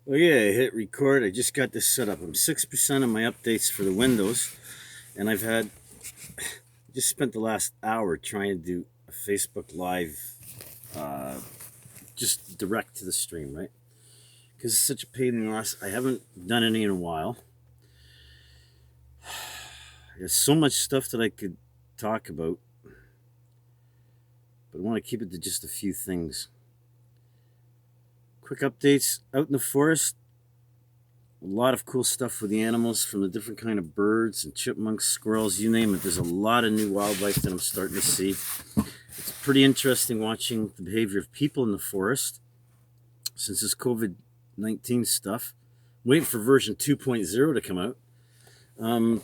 Well, yeah, I hit record. I just got this set up. I'm 6% of my updates for the Windows, and I've had just spent the last hour trying to do a Facebook Live, uh, just direct to the stream, right? Because it's such a pain in the ass. I haven't done any in a while. There's so much stuff that I could talk about, but I want to keep it to just a few things. Quick updates out in the forest. A lot of cool stuff with the animals, from the different kind of birds and chipmunks, squirrels, you name it. There's a lot of new wildlife that I'm starting to see. It's pretty interesting watching the behavior of people in the forest since this COVID-19 stuff. Waiting for version 2.0 to come out. Um,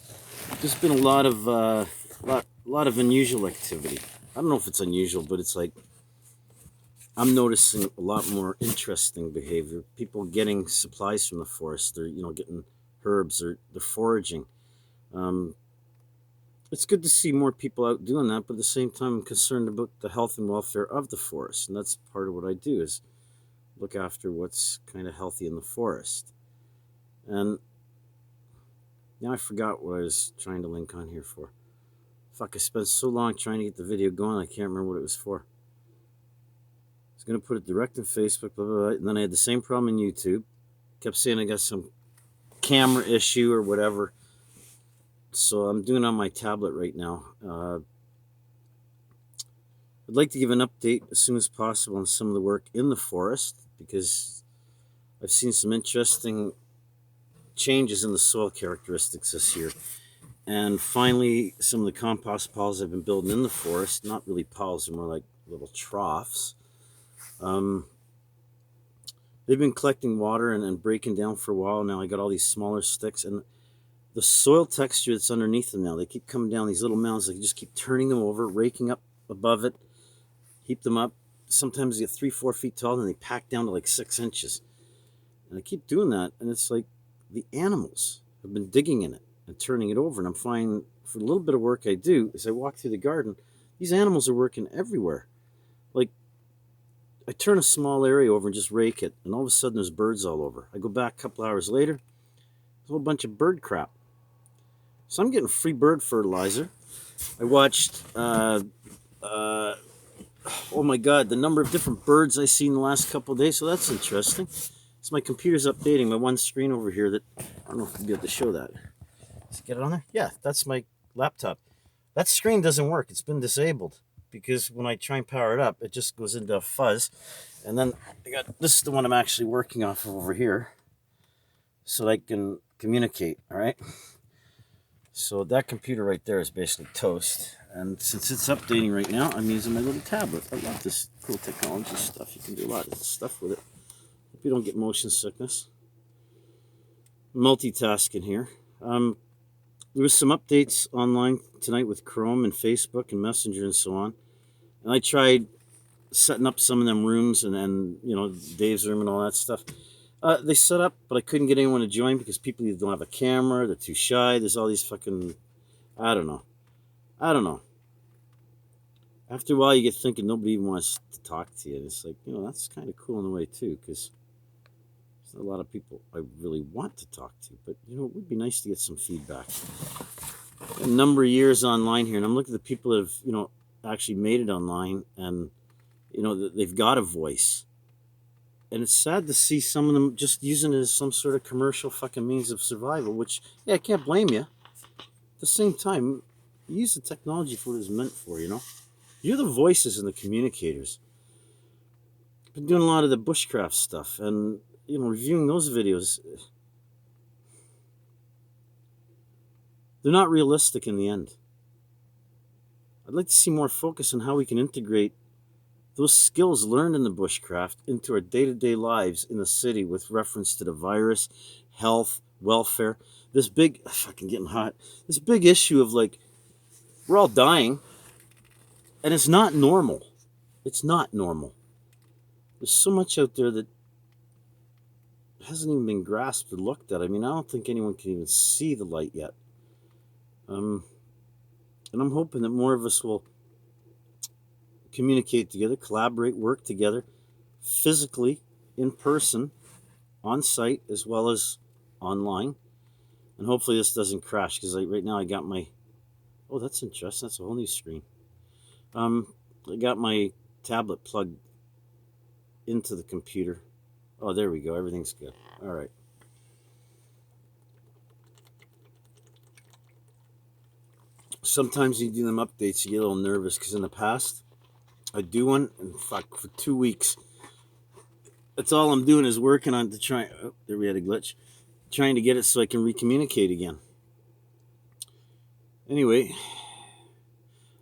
there's been a lot of unusual activity. I don't know if it's unusual, but it's like I'm noticing a lot more interesting behavior. People getting supplies from the forest. They're getting herbs or they're foraging. Um, it's good to see more people out doing that, but at the same time, I'm concerned about the health and welfare of the forest, and that's part of what I do is look after what's kind of healthy in the forest. And now I forgot what I was trying to link on here for. Fuck! I spent so long trying to get the video going, I can't remember what it was for. I was gonna put it direct on Facebook, blah blah blah, and then I had the same problem in YouTube. Kept saying I got some camera issue or whatever, so I'm doing it on my tablet right now. I'd like to give an update as soon as possible on some of the work in the forest because I've seen some interesting changes in the soil characteristics this year. And finally, some of the compost piles I've been building in the forest, not really piles, they're more like little troughs. Um, they've been collecting water and breaking down for a while now. I got all these smaller sticks, and the soil texture that's underneath them now, they keep coming down these little mounds. I just keep turning them over, raking up above it, heap them up. Sometimes they get 3, 4 feet tall, and they pack down to like 6 inches. And I keep doing that, and it's like the animals have been digging in it and turning it over. And I'm finding for the little bit of work I do, as I walk through the garden, these animals are working everywhere. Like I turn a small area over and just rake it, and all of a sudden there's birds all over. I go back a couple hours later, there's a whole bunch of bird crap. So I'm getting free bird fertilizer. I watched, oh my God, the number of different birds I see in the last couple of days. So that's interesting. So my computer's updating my one screen over here that I don't know if I'll be able to show that. Let's get it on there. Yeah, that's my laptop. That screen doesn't work. It's been disabled because when I try and power it up, it just goes into a fuzz. And then I got this is the one I'm actually working off of over here, so that I can communicate. All right. So that computer right there is basically toast. And since it's updating right now, I'm using my little tablet. I love this cool technology stuff. You can do a lot of stuff with it. Hope you don't get motion sickness. Multitasking here. There was some updates online tonight with Chrome and Facebook and Messenger and so on. And I tried setting up some of them rooms and Dave's room and all that stuff. They set up, but I couldn't get anyone to join because people either don't have a camera, they're too shy. There's all these fucking, I don't know. I don't know. After a while, you get thinking nobody even wants to talk to you. And it's like, that's kind of cool in a way too, because there's a lot of people I really want to talk to. But it would be nice to get some feedback. A number of years online here, and I'm looking at the people that have actually made it online, and they've got a voice. And it's sad to see some of them just using it as some sort of commercial fucking means of survival, which, yeah, I can't blame you. At the same time, use the technology for what it's meant for. You're the voices and the communicators. I've been doing a lot of the bushcraft stuff and, reviewing those videos. They're not realistic in the end. I'd like to see more focus on how we can integrate those skills learned in the bushcraft into our day-to-day lives in the city with reference to the virus, health, welfare. This big, fucking getting hot, this big issue of like, we're all dying and it's not normal. It's not normal. There's so much out there that hasn't even been grasped or looked at. I mean, I don't think anyone can even see the light yet. And I'm hoping that more of us will communicate together, collaborate, work together, physically, in person, on site as well as online. And hopefully this doesn't crash because right now I got my. Oh, that's interesting. That's a whole new screen. I got my tablet plugged into the computer. Oh, there we go. Everything's good. All right. Sometimes you do them updates, you get a little nervous because in the past, I do one and fuck for 2 weeks. That's all I'm doing is working on to try. Oh, there we had a glitch. Trying to get it so I can recommunicate again. Anyway,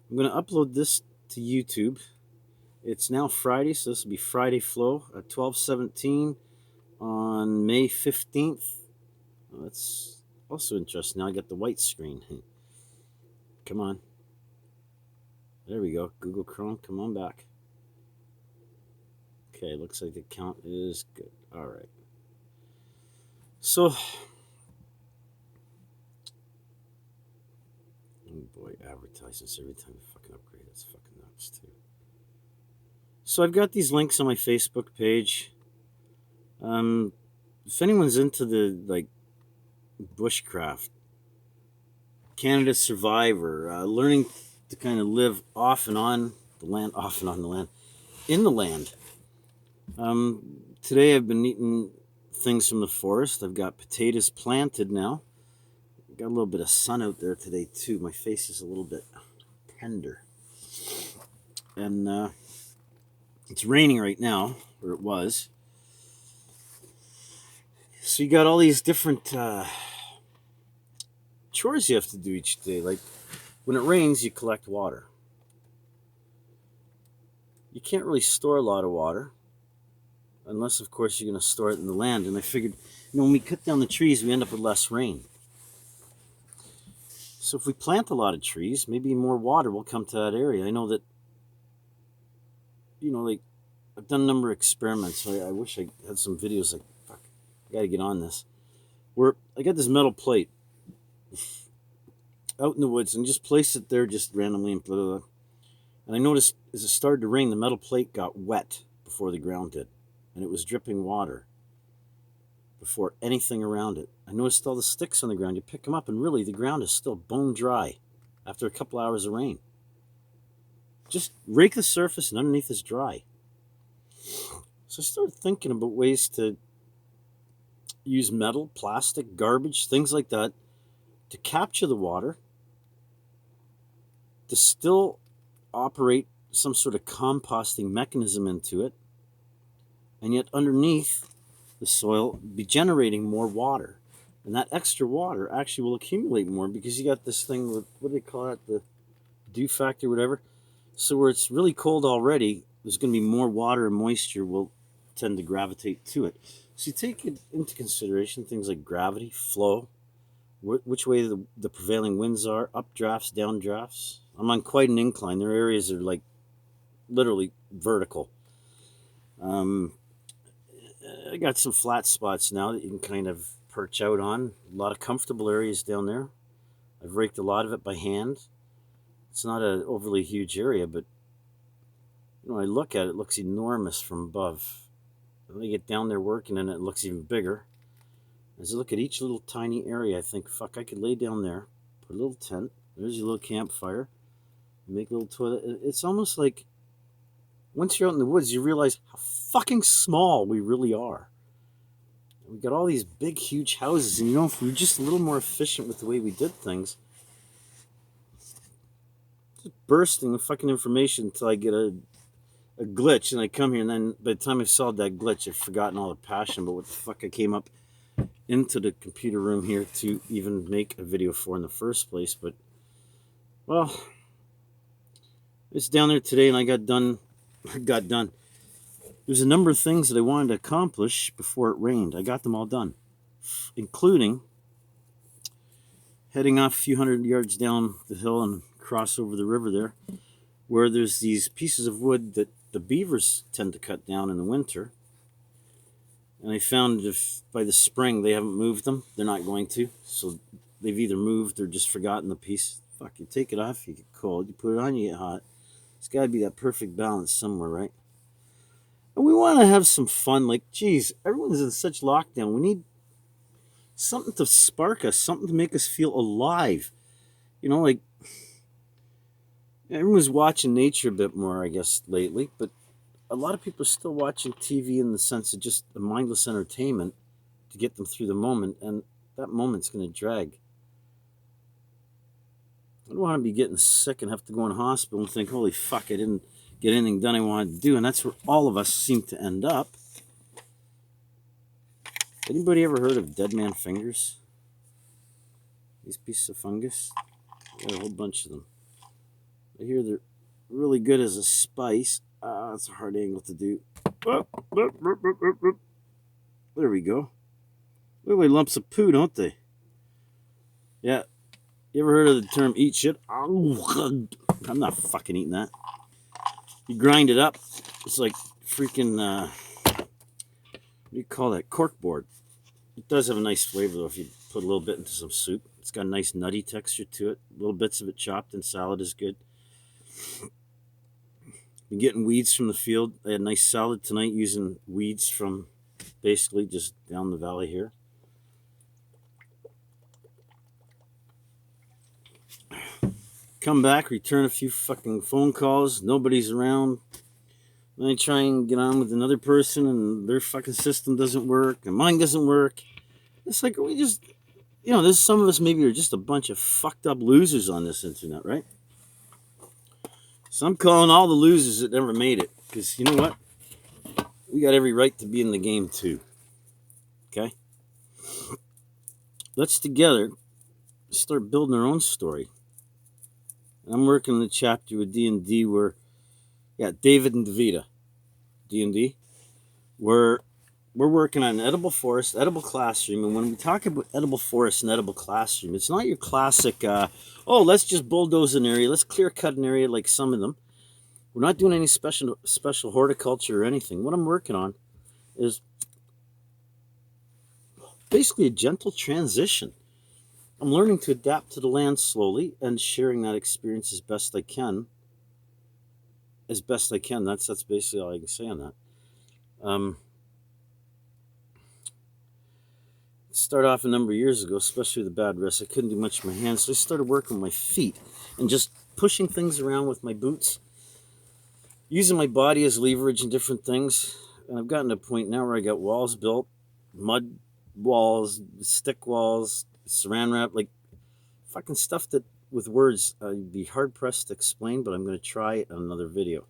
I'm going to upload this to YouTube. It's now Friday, so this will be Friday Flow at 12:17 on May 15th. Oh, that's also interesting. Now I got the white screen. Come on. There we go. Google Chrome, come on back. Okay, looks like the count is good. All right. So, oh boy, advertisements every time you fucking upgrade. That's fucking nuts too. So I've got these links on my Facebook page. If anyone's into the bushcraft, Canada Survivor, learning to kind of live off and on the land, off and on the land, in the land. Today I've been eating things from the forest. I've got potatoes planted now. Got a little bit of sun out there today too. My face is a little bit tender. And it's raining right now, or it was. So you got all these different chores you have to do each day. Like when it rains, you collect water. You can't really store a lot of water unless, of course, you're going to store it in the land. And I figured, when we cut down the trees, we end up with less rain. So if we plant a lot of trees, maybe more water will come to that area. I know that, I've done a number of experiments. I wish I had some videos. Like, fuck, I got to get on this. Where I got this metal plate out in the woods and just placed it there just randomly and blah, blah, blah. And I noticed as it started to rain, the metal plate got wet before the ground did. And it was dripping water before anything around it. I noticed all the sticks on the ground. You pick them up and really the ground is still bone dry after a couple hours of rain. Just rake the surface and underneath is dry. So I started thinking about ways to use metal, plastic, garbage, things like that to capture the water, to still operate some sort of composting mechanism into it, and yet underneath the soil be generating more water. And that extra water actually will accumulate more because you got this thing with, what do they call it, the dew factor, whatever. So where it's really cold already, there's going to be more water and moisture will tend to gravitate to it. So you take it into consideration things like gravity, flow, which way the prevailing winds are, up drafts, down drafts. I'm on quite an incline. There are areas that are like literally vertical. I got some flat spots now that you can kind of perch out on. A lot of comfortable areas down there. I've raked a lot of it by hand. It's not an overly huge area, but when I look at it, it looks enormous from above. When I get down there working in it, it looks even bigger. As I look at each little tiny area, I think, fuck, I could lay down there, put a little tent, there's your little campfire, make a little toilet. It's almost like once you're out in the woods, you realize how fucking small we really are. We got all these big, huge houses, and if we were just a little more efficient with the way we did things, just bursting with fucking information until I get a glitch, and I come here, and then by the time I've solved that glitch, I've forgotten all the passion about what the fuck I came up into the computer room here to even make a video for in the first place. But, well, it's down there today, and I got done. There's a number of things that I wanted to accomplish before it rained. I got them all done, including heading off a few hundred yards down the hill and cross over the river there, where there's these pieces of wood that the beavers tend to cut down in the winter. And I found if by the spring they haven't moved them, they're not going to. So they've either moved or just forgotten the piece. Fuck, you take it off, you get cold. You put it on, you get hot. It's got to be that perfect balance somewhere, right? And we want to have some fun. Like, geez, everyone's in such lockdown. We need something to spark us, something to make us feel alive. Like everyone's watching nature a bit more, I guess, lately, but a lot of people are still watching TV in the sense of just a mindless entertainment to get them through the moment, and that moment's going to drag. I don't want to be getting sick and have to go in the hospital and think, holy fuck, I didn't get anything done I wanted to do, and that's where all of us seem to end up. Anybody ever heard of dead man fingers? These pieces of fungus? Got a whole bunch of them. I hear they're really good as a spice. That's a hard angle to do. There we go. Look like lumps of poo, don't they? Yeah. You ever heard of the term eat shit? I'm not fucking eating that. You grind it up. It's like freaking, what do you call that? Corkboard. It does have a nice flavor, though, if you put a little bit into some soup. It's got a nice nutty texture to it. Little bits of it chopped in salad is good. Been getting weeds from the field. I had a nice salad tonight using weeds from basically just down the valley here. Come back, return a few fucking phone calls. Nobody's around. Then I try and get on with another person and their fucking system doesn't work and mine doesn't work. It's like we just, there's some of us maybe are just a bunch of fucked up losers on this internet, right? So I'm calling all the losers that never made it, because you know what? We got every right to be in the game too. Okay? Let's together start building our own story. And I'm working on the chapter with D&D where, David and Davida, D&D, where we're working on edible forest, edible classroom. And when we talk about edible forest and edible classroom, it's not your classic, let's just bulldoze an area, let's clear cut an area like some of them. We're not doing any special horticulture or anything. What I'm working on is basically a gentle transition. I'm learning to adapt to the land slowly and sharing that experience as best I can. That's basically all I can say on that. Started off a number of years ago, especially with the bad wrist. I couldn't do much with my hands, so I started working with my feet and just pushing things around with my boots, using my body as leverage in different things. And I've gotten to a point now where I got walls built, mud walls, stick walls, saran wrap, like fucking stuff that with words I'd be hard pressed to explain, but I'm going to try it on another video.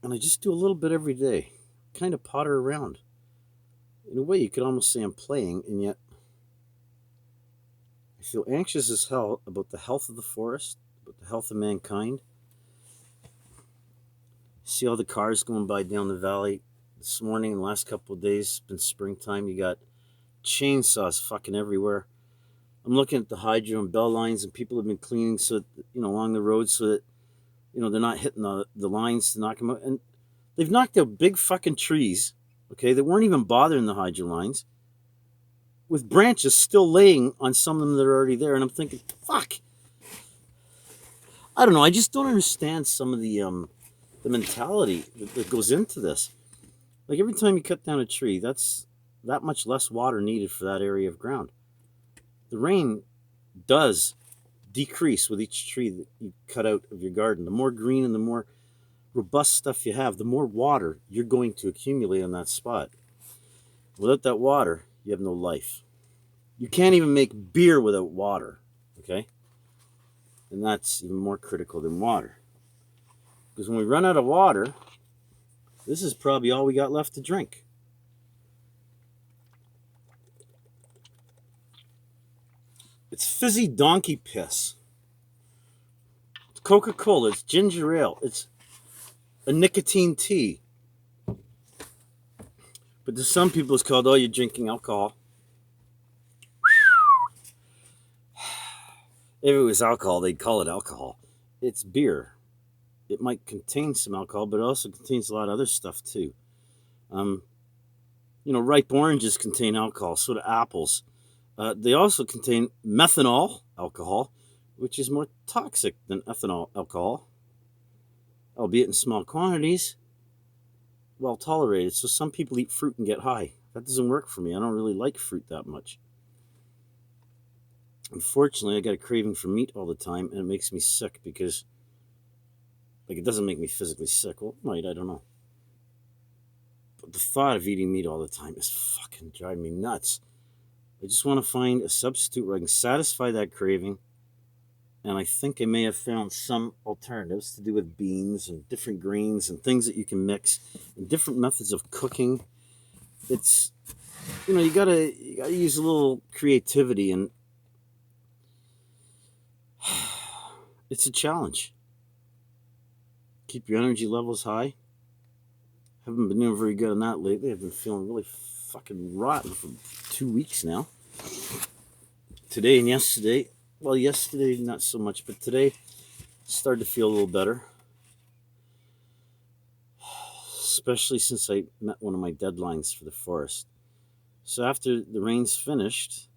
And I just do a little bit every day, kind of potter around. In a way, you could almost say I'm playing, and yet I feel anxious as hell about the health of the forest, about the health of mankind. See all the cars going by down the valley this morning and the last couple of days. It's been springtime. You got chainsaws fucking everywhere. I'm looking at the hydro and bell lines, and people have been cleaning so that, along the road so that, they're not hitting the lines to knock them out. And they've knocked out big fucking trees. Okay, they weren't even bothering the hydro lines, with branches still laying on some of them that are already there. And I'm thinking, fuck. I don't know. I just don't understand some of the mentality that goes into this. Like every time you cut down a tree, that's that much less water needed for that area of ground. The rain does decrease with each tree that you cut out of your garden. The more green and the more robust stuff you have, the more water you're going to accumulate on that spot. Without that water, you have no life. You can't even make beer without water, okay? And that's even more critical than water. Because when we run out of water, this is probably all we got left to drink. It's fizzy donkey piss. It's Coca-Cola, it's ginger ale, it's a nicotine tea. But to some people it's called, you're drinking alcohol. If it was alcohol, they'd call it alcohol. It's beer. It might contain some alcohol, but it also contains a lot of other stuff too. Ripe oranges contain alcohol, so do apples. They also contain methanol alcohol, which is more toxic than ethanol alcohol, albeit in small quantities. well tolerated. So some people eat fruit and get high. That doesn't work for me. I don't really like fruit that much. Unfortunately, I got a craving for meat all the time, and it makes me sick because, like, it doesn't make me physically sick. Well, it might, I don't know. But the thought of eating meat all the time is fucking driving me nuts. I just want to find a substitute where I can satisfy that craving. And I think I may have found some alternatives to do with beans and different grains and things that you can mix and different methods of cooking. It's, you gotta use a little creativity, and it's a challenge. Keep your energy levels high. Haven't been doing very good on that lately. I've been feeling really fucking rotten for 2 weeks now. Today and yesterday, well, yesterday not so much, but today started to feel a little better. Especially since I met one of my deadlines for the forest. So after the rain's finished,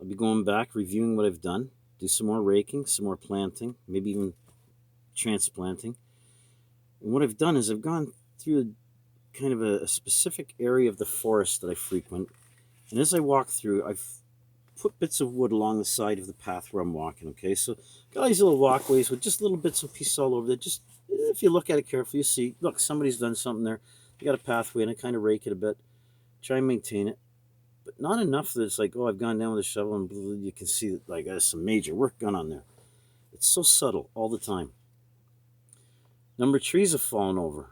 I'll be going back, reviewing what I've done, do some more raking, some more planting, maybe even transplanting. And what I've done is I've gone through kind of a specific area of the forest that I frequent. And as I walk through, I've put bits of wood along the side of the path where I'm walking, okay? So got all these little walkways with just little bits and pieces all over there. Just, if you look at it carefully, you see, look, somebody's done something there. You got a pathway, and I kind of rake it a bit, try and maintain it. But not enough that it's like, oh, I've gone down with a shovel and you can see that, like, there's some major work done on there. It's so subtle all the time. Number of trees have fallen over.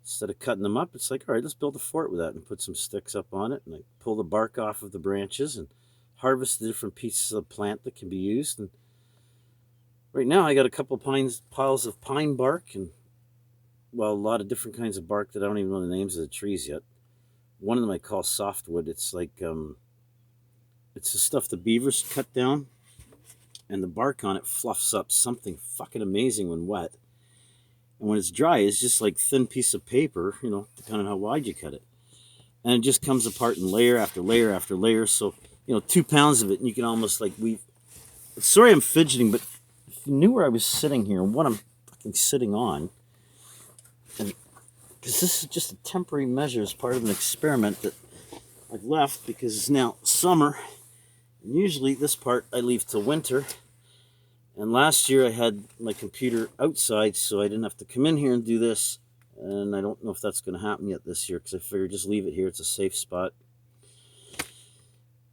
Instead of cutting them up, it's like, all right, let's build a fort with that and put some sticks up on it. And I pull the bark off of the branches and harvest the different pieces of the plant that can be used. And right now I got a couple of piles of pine bark and, well, a lot of different kinds of bark that I don't even know the names of the trees yet. One of them I call softwood. It's like, it's the stuff the beavers cut down, and the bark on it fluffs up something fucking amazing when wet. And when it's dry, it's just like thin piece of paper, depending on how wide you cut it. And it just comes apart in layer after layer after layer. So, 2 pounds of it, and you can almost like weave. Sorry I'm fidgeting, but if you knew where I was sitting here and what I'm fucking sitting on, and because this is just a temporary measure as part of an experiment that I've left because it's now summer. And usually this part I leave till winter. And last year I had my computer outside, so I didn't have to come in here and do this. And I don't know if that's going to happen yet this year because I figured just leave it here. It's a safe spot.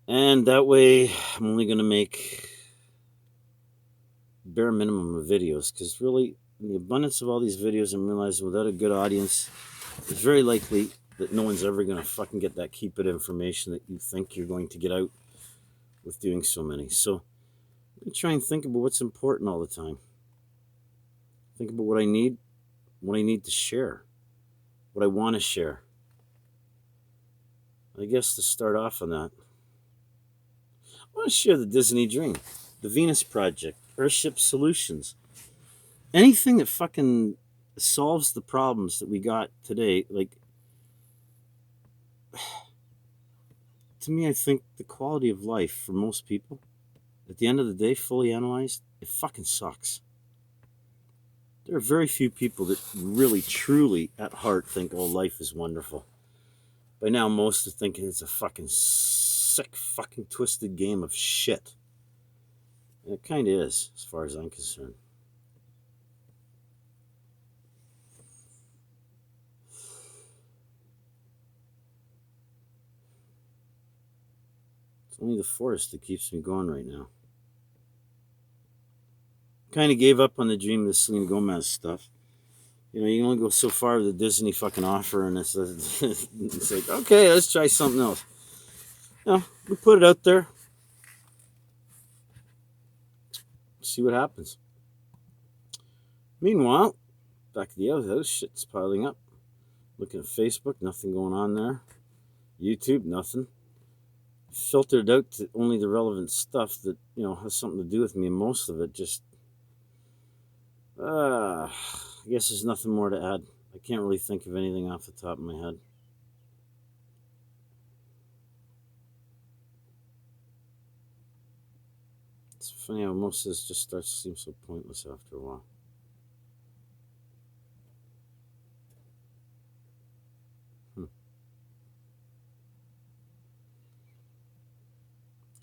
And that way I'm only going to make bare minimum of videos, because really, in the abundance of all these videos, I'm realizing without a good audience, it's very likely that no one's ever going to fucking get that keep it information that you think you're going to get out with doing so many. So I'm going to try and think about what's important all the time. Think about what I need to share, what I want to share. I guess to start off on that, I want to share the Disney Dream, the Venus Project, Earthship Solutions. Anything that fucking solves the problems that we got today, like, to me, I think the quality of life for most people, at the end of the day, fully analyzed, it fucking sucks. There are very few people that really, truly, at heart, think, oh, life is wonderful. By now, most are thinking it's a fucking sick, fucking twisted game of shit. And it kind of is, as far as I'm concerned. It's only the forest that keeps me going right now. Kind of gave up on the dream of the Selena Gomez stuff. You can only go so far with the Disney fucking offer, and it's like, okay, let's try something else. We put it out there. See what happens. Meanwhile, back at the other house, shit's piling up. Looking at Facebook, nothing going on there. YouTube, nothing. Filtered out to only the relevant stuff that, has something to do with me, and most of it just, I guess there's nothing more to add. I can't really think of anything off the top of my head. It's funny how most of this just starts to seem so pointless after a while.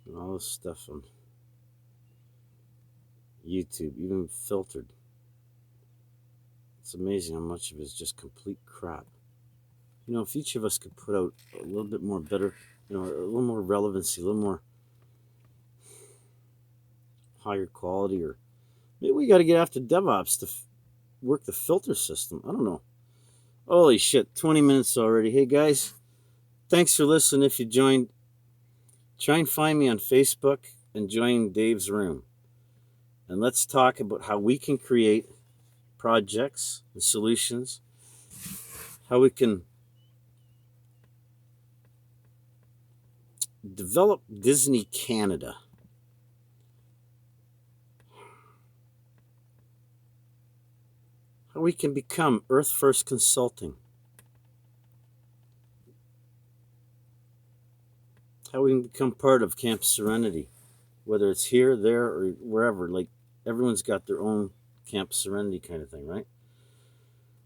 and all this stuff on YouTube, even filtered. It's amazing how much of it is just complete crap. You know, if each of us could put out a little bit more better, you know, a little more relevancy, a little more higher quality, or maybe we got to get after DevOps to work the filter system. I don't know. Holy shit, 20 minutes already. Hey guys, thanks for listening. If you joined, try and find me on Facebook and join Dave's room. And let's talk about how we can create projects and solutions, how we can develop Disney Canada. How we can become Earth First Consulting. How we can become part of Camp Serenity, whether it's here, there, or wherever. Like, everyone's got their own Camp Serenity kind of thing, right?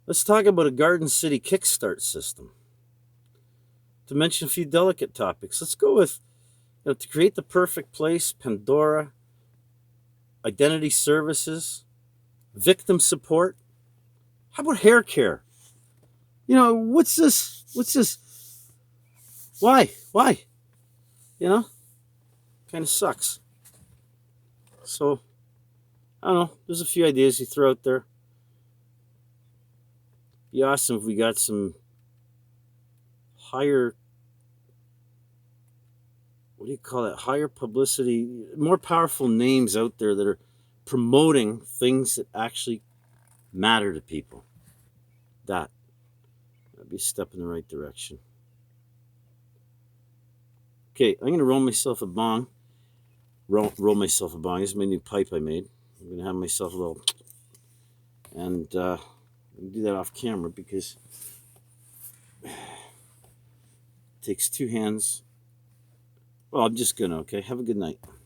Let's talk about a Garden City Kickstart system. To mention a few delicate topics, let's go with, you know, to create the perfect place, Pandora, identity services, victim support. How about hair care? You know, what's this? What's this? Why? Why? You know, kind of sucks. So, I don't know. There's a few ideas you throw out there. Be awesome if we got some higher, what do you call it? Higher publicity, more powerful names out there that are promoting things that actually matter to people. That'd be a step in the right direction. Okay, I'm going to roll myself a bong. Roll myself a bong. This is my new pipe I made. I'm going to have myself a little, and do that off camera because it takes two hands. Well, I'm just going to, okay? Have a good night.